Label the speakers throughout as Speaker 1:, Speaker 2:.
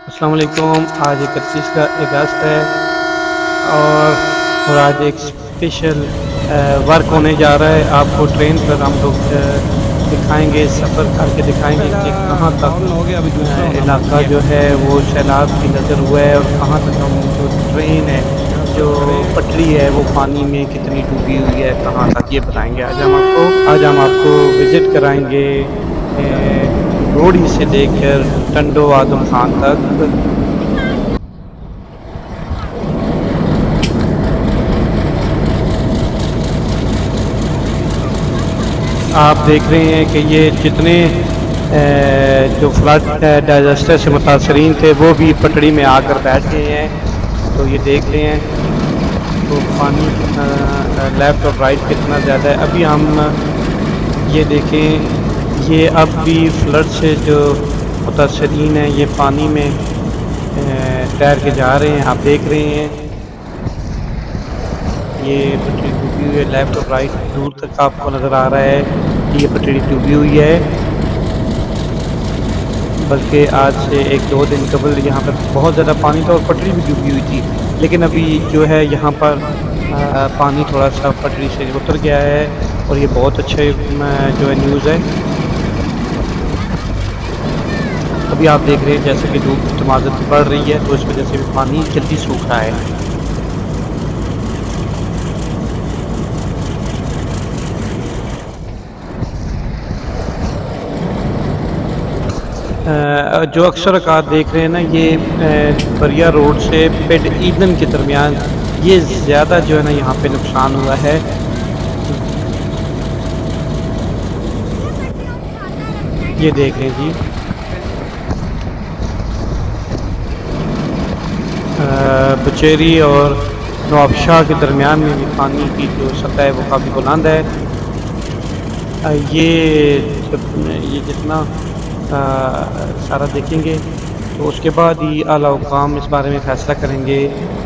Speaker 1: अस्सलाम वालेकुम। आज 31 का अगस्त है और आज एक स्पेशल वर्क होने जा रहा है। आपको ट्रेन पर हम लोग दिखाएंगे, सफ़र करके दिखाएंगे कि कहाँ तक
Speaker 2: बावन हो गया, अभी दूसरा होना
Speaker 1: इलाका
Speaker 2: बाकी है।
Speaker 1: जो है वो सैलाब की नज़र हुआ है और कहाँ तक हम जो ट्रेन है,
Speaker 2: यहाँ
Speaker 1: जो
Speaker 2: सब खड़े हैं।
Speaker 1: पटरी है वो पानी में कितनी डूबी हुई है, कहाँ तक ये बताएंगे। आज हम आपको विज़िट कराएंगे रोड़ी से लेकर टंडो आदम खान तक। आप देख रहे हैं कि ये जितने जो फ्लड डिजास्टर से मुतासरीन थे वो भी पटड़ी में आकर बैठ गए हैं। तो ये देख रहे हैं तो पानी कितना लेफ़्ट और राइट कितना ज़्यादा है। अभी हम ये देखें, ये अब भी फ्लड से जो मुतासरीन हैं ये पानी में तैर के जा रहे हैं। आप देख रहे हैं ये पटड़ी डूबी हुई है, लेफ़्ट और राइट दूर तक आपको नज़र आ रहा है कि ये पटड़ी डूबी हुई है। बल्कि आज से 1-2 दिन कबल यहाँ पर बहुत ज़्यादा पानी था और पटरी भी डूबी हुई थी। लेकिन अभी जो है यहाँ पर पानी थोड़ा-सा पटरी से उतर गया है और ये बहुत अच्छे जो है न्यूज़ है। अभी आप देख रहे हैं जैसे कि धूप की तमाज़त बढ़ रही है तो इस वज़ह से भी पानी जल्दी सूख रहा है। जो अक्सर आप देख रहे हैं ना ये बरिया रोड से पेड ईदन के दरमियान ये ज़्यादा जो है ना यहाँ पे नुकसान हुआ है। ये देख रहे हैं जी, बचेरी और नवाबशाह के दरमियान में भी पानी की जो सतह है वो काफ़ी बुलंद है। ये जितना सारा देखेंगे तो उसके बाद ही आला हुकाम इस बारे में फ़ैसला करेंगे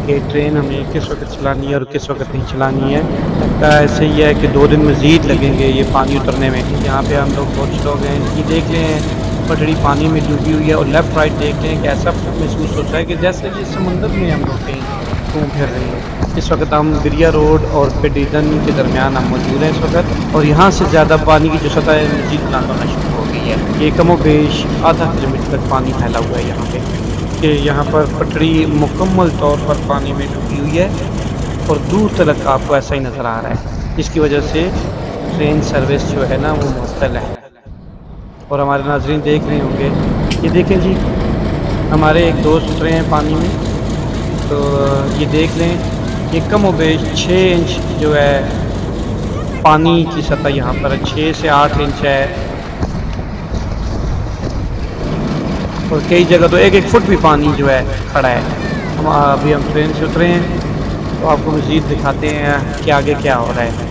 Speaker 1: कि ट्रेन हमें किस वक़्त चलानी है और किस वक़्त नहीं चलानी है। लगता है ऐसे ही है कि 2 दिन मज़ीद लगेंगे ये पानी उतरने में। यहाँ पे हम लोग बहुत लोग हैं, ये देख लें पटड़ी पानी में डूबी हुई है और लेफ़्ट राइट देख लें कि ऐसा महसूस होता है कि जैसे जिस समुंदर में हम लोग कहीं घूम फिर रहे हैं। इस वक्त हम बिरिया रोड और पेडीडन के दरमियान हम मौजूद हैं इस वक्त, और यहाँ से ज़्यादा पानी की जो सतह है मज़ीद बुलंद होना शुरू हो गई है। ये कमोबेश आधा किलोमीटर तक पानी फैला हुआ है यहाँ पे, कि यहाँ पर पटड़ी मुकम्मल तौर पर पानी में डूबी हुई है और दूर तक आपको ऐसा ही नज़र आ रहा है, जिसकी वजह से ट्रेन सर्विस जो है ना वो मुअत्तल है। और हमारे नाज़रीन देख रहे होंगे, ये देखें जी, हमारे एक दोस्त उतरे हैं पानी में, तो ये देख लें ये कमोबेश 6 इंच जो है पानी की सतह यहाँ पर 6 से 8 इंच है और कई जगह तो 1-1 फुट भी पानी जो है खड़ा है। हम ट्रेन से उतरे हैं तो आपको मज़ीद दिखाते हैं कि आगे क्या हो रहा है।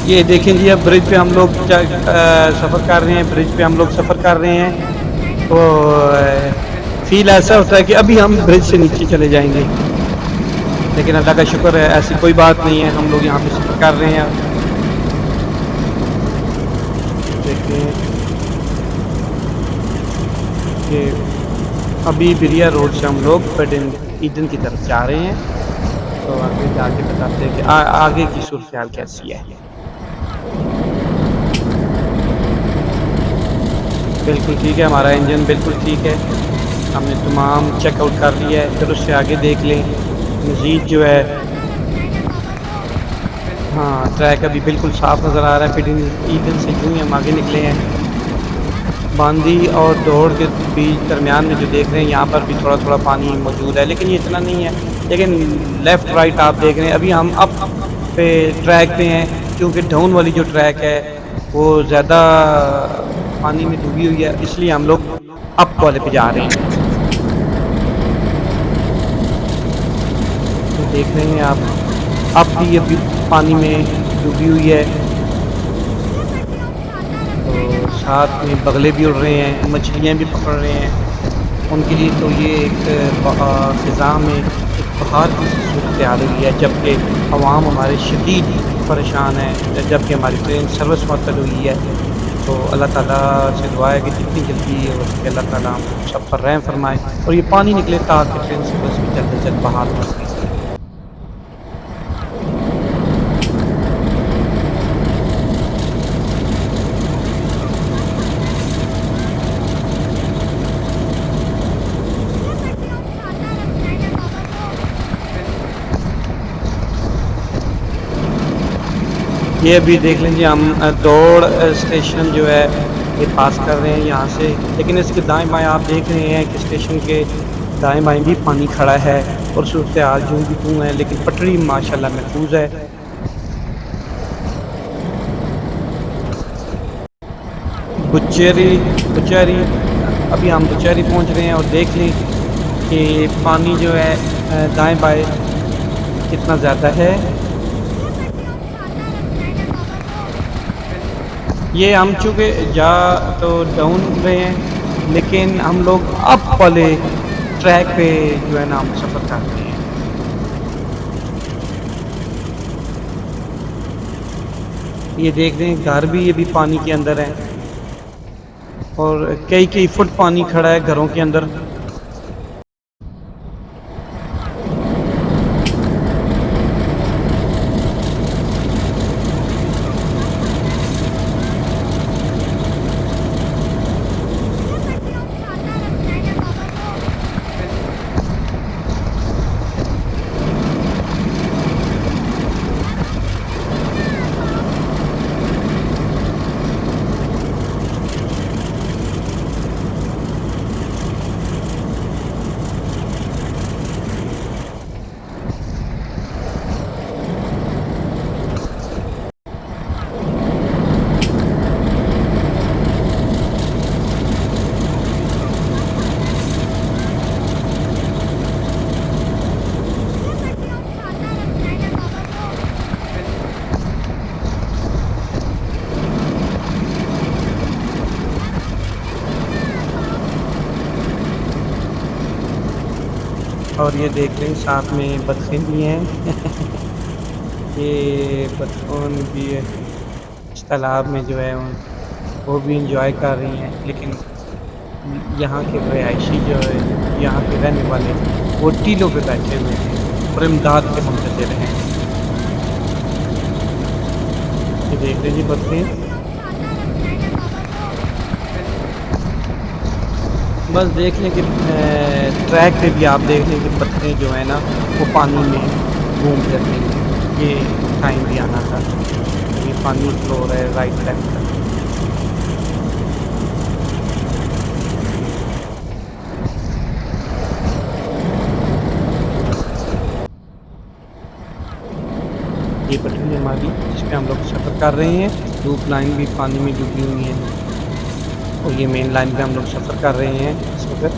Speaker 1: ये देखें जी, अब ब्रिज पे हम लोग सफ़र कर रहे हैं, ब्रिज पे हम लोग सफ़र कर रहे हैं तो फ़ील ऐसा होता है कि अभी हम ब्रिज से नीचे चले जाएंगे, लेकिन अल्लाह का शुक्र है ऐसी कोई बात नहीं है, हम लोग यहाँ पे सफ़र कर रहे हैं। देखते हैं कि अभी बिरिया रोड से हम लोग ईदन की तरफ जा रहे हैं, तो आगे जाके बताते हैं कि आगे की सूरत हाल कैसी है। बिल्कुल ठीक है, हमारा इंजन बिल्कुल ठीक है, हमने तमाम चेकआउट कर लिया है। फिर उससे आगे देख लें मज़ीद जो है, हाँ ट्रैक अभी बिल्कुल साफ़ नज़र आ रहा है। फिर ईदन से यूँ ही हम आगे निकले हैं, बांदी और दौड़ के बीच दरमियान में जो देख रहे हैं यहाँ पर भी थोड़ा थोड़ा पानी मौजूद है, लेकिन ये इतना नहीं है। लेकिन लेफ़्ट राइट आप देख रहे हैं, अभी हम अप पे ट्रैक पे हैं, क्योंकि डाउन वाली जो ट्रैक है वो ज़्यादा पानी में डूबी हुई है, इसलिए हम लोग अप वाले पे जा रहे हैं। तो देख रहे हैं आप, अब भी अभी पानी में डूबी हुई है, तो साथ में बगले भी उड़ रहे हैं, मछलियाँ भी पकड़ रहे हैं। उनके लिए तो ये एक फ़िज़ा में एक बहार की सी सूरत हाल हुई है, जबकि अवाम हमारे शदीद परेशान है, जबकि हमारी ट्रेन सर्विस मअतल हुई है। तो अल्लाह ताला से दुआ है कि जितनी जल्दी हो सके अल्लाह ताला हम सब पर रहम फरमाए और ये पानी निकले ताकि ट्रेन सर्विस भी जल्द से जल्द बहाल हो सके। ये अभी देख लीजिए हम दौड़ स्टेशन जो है ये पास कर रहे हैं यहाँ से, लेकिन इसके दाएँ-बाएँ आप देख रहे हैं कि स्टेशन के दाएँ-बाएँ भी पानी खड़ा है और सूरत-ए-हाल यूँ की त्यों है, लेकिन पटरी माशाल्लाह महफूज़ है। बुचेरी बुचेरी अभी हम बुचेरी पहुँच रहे हैं और देख लें कि पानी जो है दाएँ-बाएँ कितना ज़्यादा है। ये हम चूँकि जा तो डाउन रहे हैं, लेकिन हम लोग अप वाले ट्रैक पे जो है ना हम सफ़र कर रहे हैं। ये देख रहे हैं घर भी अभी पानी के अंदर है और कई-कई फुट पानी खड़ा है घरों के अंदर। और ये देख रहे हैं साथ में बतखें भी हैं। ये बतखों भी इस तालाब में जो है वो भी इंजॉय कर रही हैं, लेकिन यहाँ के रहायशी जो है, यहाँ के रहने वाले वो टीलों पे बैठे हुए हैं और इमदाद के मुंतज़िर हैं। ये देख रहे जी बतखें। बस देख लें कि ट्रैक पे भी आप देख लें कि बतखें जो है ना वो पानी में घूम रही हैं। ये टाइम भी आना था। ये पानी फ्लो हो रहा है राइट लेफ्ट का। ये पटरी है हमारी जिस पे हम लोग सफ़र कर रहे हैं। लूप लाइन भी पानी में डूबी हुई है और ये मेन लाइन पे हम लोग सफ़र कर रहे हैं इस वक्त।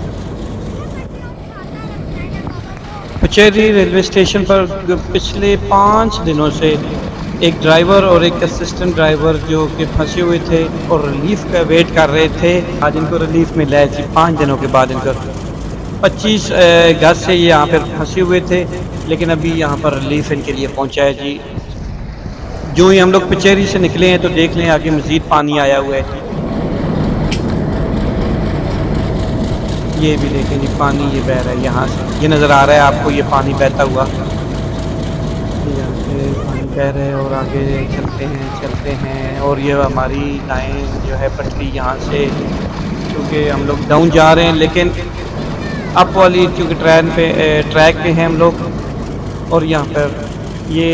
Speaker 1: पचेरी रेलवे स्टेशन पर पिछले 5 दिनों से एक ड्राइवर और एक असिस्टेंट ड्राइवर जो कि फंसे हुए थे और रिलीफ का वेट कर रहे थे। आज इनको रिलीफ मिला है जी, 5 दिनों के बाद इनको 25 अगस्त से ये यहाँ पर फंसे हुए थे, लेकिन अभी यहाँ पर रिलीफ इनके लिए पहुँचा है जी। जो ही हम लोग पचेरी से निकले हैं तो देख लें आगे मज़ीद पानी आया हुआ है जी। ये भी देखें जी पानी ये बह रहा है यहाँ से, ये नज़र आ रहा है आपको ये पानी बहता हुआ। यहाँ से पानी बह रहा है और आगे चलते हैं और ये हमारी लाइन जो है पटरी यहाँ से, क्योंकि हम लोग डाउन जा रहे हैं, लेकिन अप वाली क्योंकि ट्रैक पे हैं हम लोग और यहाँ पर ये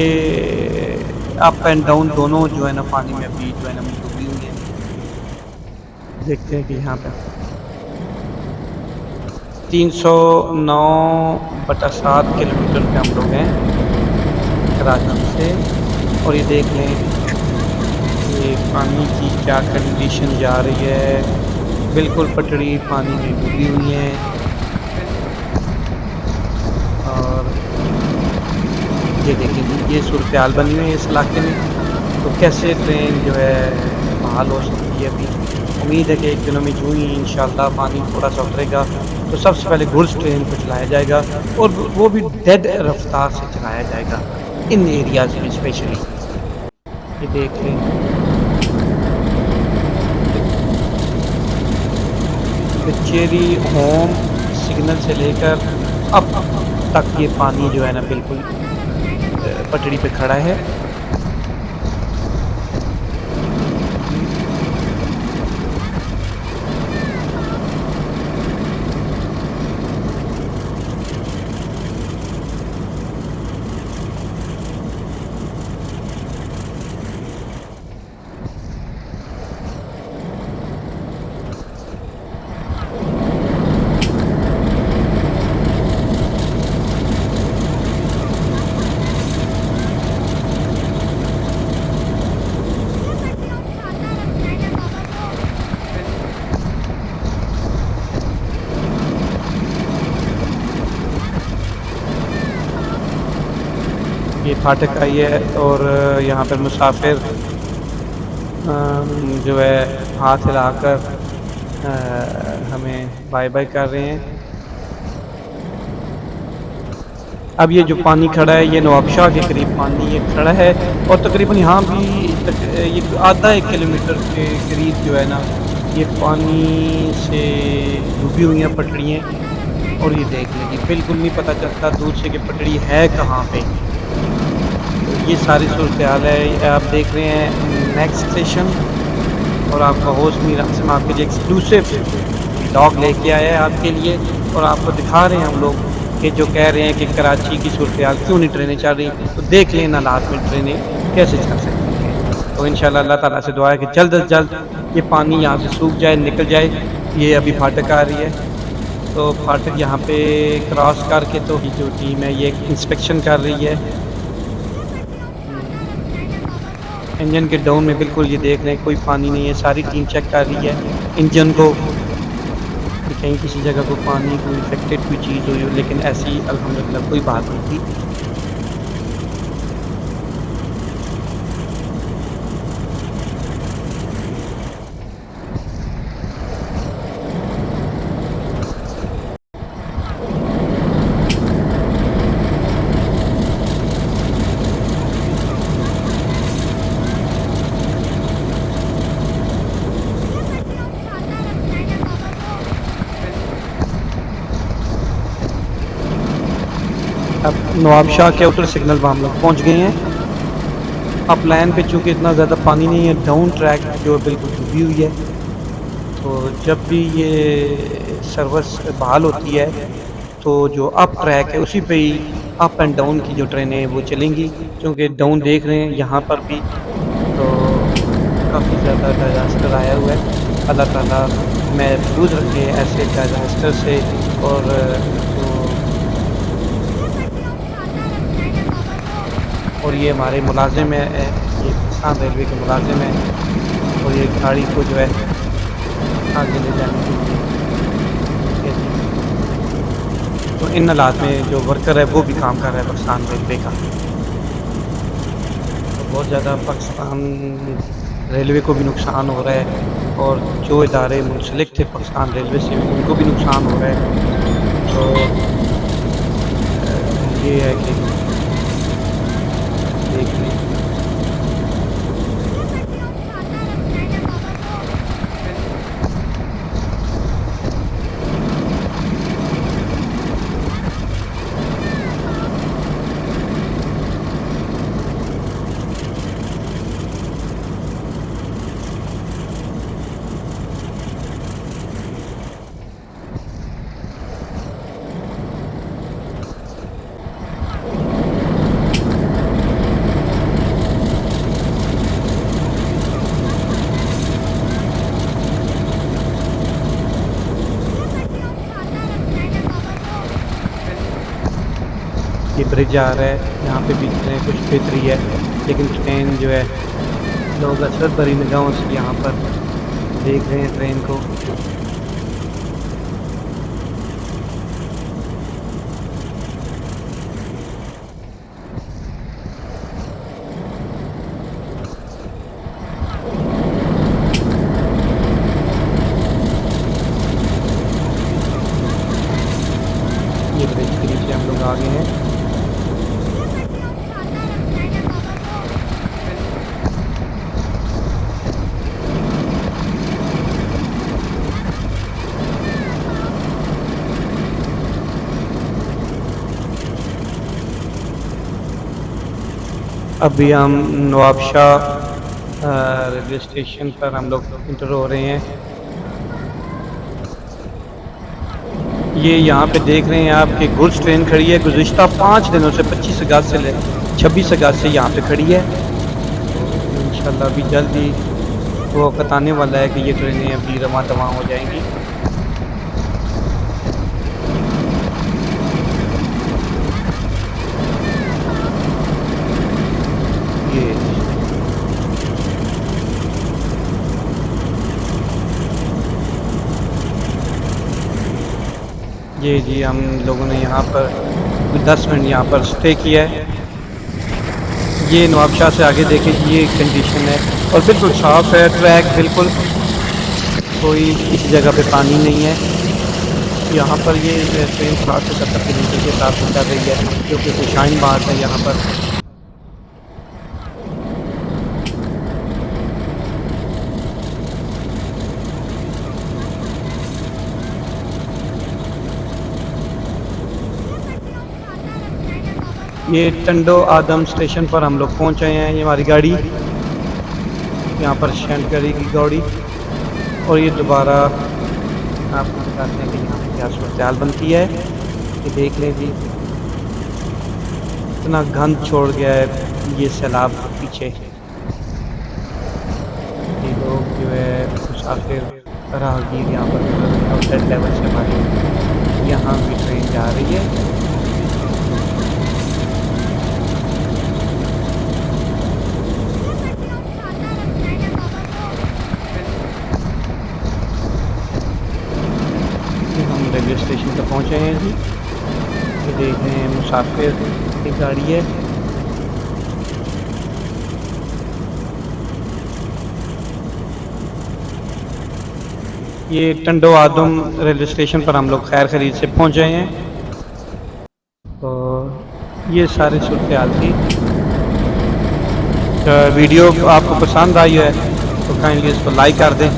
Speaker 1: अप एंड डाउन दोनों जो है ना पानी में अभी जो है ना डूबी हुई है। देखते हैं कि यहाँ पर 309/7 किलोमीटर पे हम लोग हैं कराची से और ये देख लें ये पानी की क्या कंडीशन जा रही है। बिल्कुल पटड़ी पानी में डूबी हुई है और ये देखें ये सूरत हाल बनी हुई है इस इलाके में। तो कैसे ट्रेन जो है बहाल हो सकती है अभी उम्मीद है कि एक दिनों में यूँ ही इंशाअल्लाह पानी थोड़ा-सा उतरेगा, तो सबसे पहले गुड्स ट्रेन को चलाया जाएगा और वो भी डेड रफ़्तार से चलाया जाएगा, इन एरियाज़ में स्पेशली। ये देख लें, कचेरी होम सिग्नल से लेकर अब तक ये पानी जो है ना बिल्कुल पटड़ी पे खड़ा है। जी। ये फाटक आई है और यहाँ पर मुसाफिर जो है हाथ हिलाकर हमें बाय बाय कर रहे हैं। अब ये जो पानी खड़ा है ये नवाबशाह के करीब पानी ये खड़ा है और तकरीबन यहाँ भी ये आधा 1 किलोमीटर के करीब जो है ना ये पानी से डूबी हुई हैं पटड़ियाँ और ये देख लीजिए बिल्कुल नहीं पता चलता दूर से कि पटड़ी है कहाँ पे। तो ये सारी सूरत-ए-हाल है। आप देख रहे हैं नेक्स्ट स्टेशन और आपका होस्ट मीर अहसन आपके लिए एक्सक्लूसिव व्लॉग लेके आया है आपके लिए और आपको दिखा रहे हैं हम लोग कि जो कह रहे हैं कि कराची की सूरत-ए-हाल क्यों नहीं ट्रेनें चल रही, तो देख लें इन हालात में ट्रेनें कैसे चल सकती हैं। तो इंशाअल्लाह अल्लाह ताला से दुआ है कि जल्द से जल्द ये पानी यहाँ से सूख जाए, निकल जाए। ये अभी फाटक आ रही है, तो फाटक यहाँ पे क्रॉस करके तो ये जो टीम है ये इंस्पेक्शन कर रही है। इंजन के डाउन में बिल्कुल ये देख रहे हैं कोई पानी नहीं है, सारी टीम चेक कर रही है इंजन को कि कहीं किसी जगह को पानी कोई इफेक्टेड कोई चीज़ हुई हो, लेकिन ऐसी अल्हम्दुलिल्लाह कोई बात नहीं थी। अब नवाबशाह के आउटर सिग्नल पर हम लोग पहुँच गए हैं। अब लाइन पे चूँकि इतना ज़्यादा पानी नहीं है, डाउन ट्रैक जो है बिल्कुल डूबी हुई है। तो जब भी ये सर्विस बहाल होती है तो जो अप ट्रैक है उसी पे ही अप एंड डाउन की जो ट्रेनें हैं वो चलेंगी, क्योंकि डाउन देख रहे हैं यहाँ पर भी तो काफ़ी ज़्यादा डिज़ास्टर आया हुआ है। अल्लाह ताला महफूज रखे ऐसे डिज़ास्टर से। और जो और ये हमारे मुलाजिम है, ये पाकिस्तान रेलवे के मुलाजिम हैं और ये गाड़ी को जो है आगे ले जाने के लिए, ठीक है जी। तो इन हालात में जो वर्कर है वो भी काम कर रहा है पाकिस्तान रेलवे का। तो बहुत ज़्यादा पाकिस्तान रेलवे को भी नुकसान हो रहा है और जो इदारे मुंसलिक थे पाकिस्तान रेलवे से उनको भी नुकसान हो रहा है। तो ये है कि देख लें। ये ब्रिज आ रहा है, यहाँ पे भी ट्रेन कुछ बेहतरी है, लेकिन ट्रेन जो है लोग असरत भरी निगाहों से यहाँ पर देख रहे हैं ट्रेन को। ये ब्रिज के नीचे हम लोग आ गए हैं। अभी हम नवाबशाह रेलवे स्टेशन पर हम लोग इंटर हो रहे हैं। ये यहाँ पे देख रहे हैं आप कि गुड्स ट्रेन खड़ी है, गुज़िश्ता 5 दिनों से 25 अगस्त से 26 अगस्त से यहाँ पे खड़ी है। तो इंशाल्लाह अभी जल्द ही वो वक्त आने वाला है कि ये ट्रेनें अभी रवां दवां हो जाएंगी। ये जी हम लोगों ने यहाँ पर 10 मिनट यहाँ पर स्टे किया है। ये नवाबशाह से आगे देखें ये कंडीशन है और बिल्कुल साफ़ है ट्रैक, बिल्कुल कोई किसी जगह पे पानी नहीं है। यहाँ पर ये ट्रेन 60 से 70 किलोमीटर के साथ चल रही है, जो कि खुशाइन बात है यहाँ पर। ये टंडो आदम स्टेशन पर हम लोग पहुँच गए हैं। ये हमारी गाड़ी यहाँ पर स्टैंड करेगी गाड़ी, और ये दोबारा आपको बताते हैं कि यहाँ पर क्या सूरत बनती है। ये देख लें जी, इतना गंद छोड़ गया है ये सैलाब पीछे। ये लोग जो है मुसाफिर राहगीर यहाँ पर आउटसाइड लेवल से हमारे यहाँ भी ट्रेन जा रही है। हम रेलवे स्टेशन तक पहुँचे हैं जी। ये देख रहे हैं मुसाफिर की गाड़ी है। ये टंडो आदम रेलवे स्टेशन पर हम लोग खैर खरीद से पहुँच गए हैं। तो ये सारी सूरत हाल थी। वीडियो आपको पसंद आई है तो काइंडली इसको लाइक कर दें।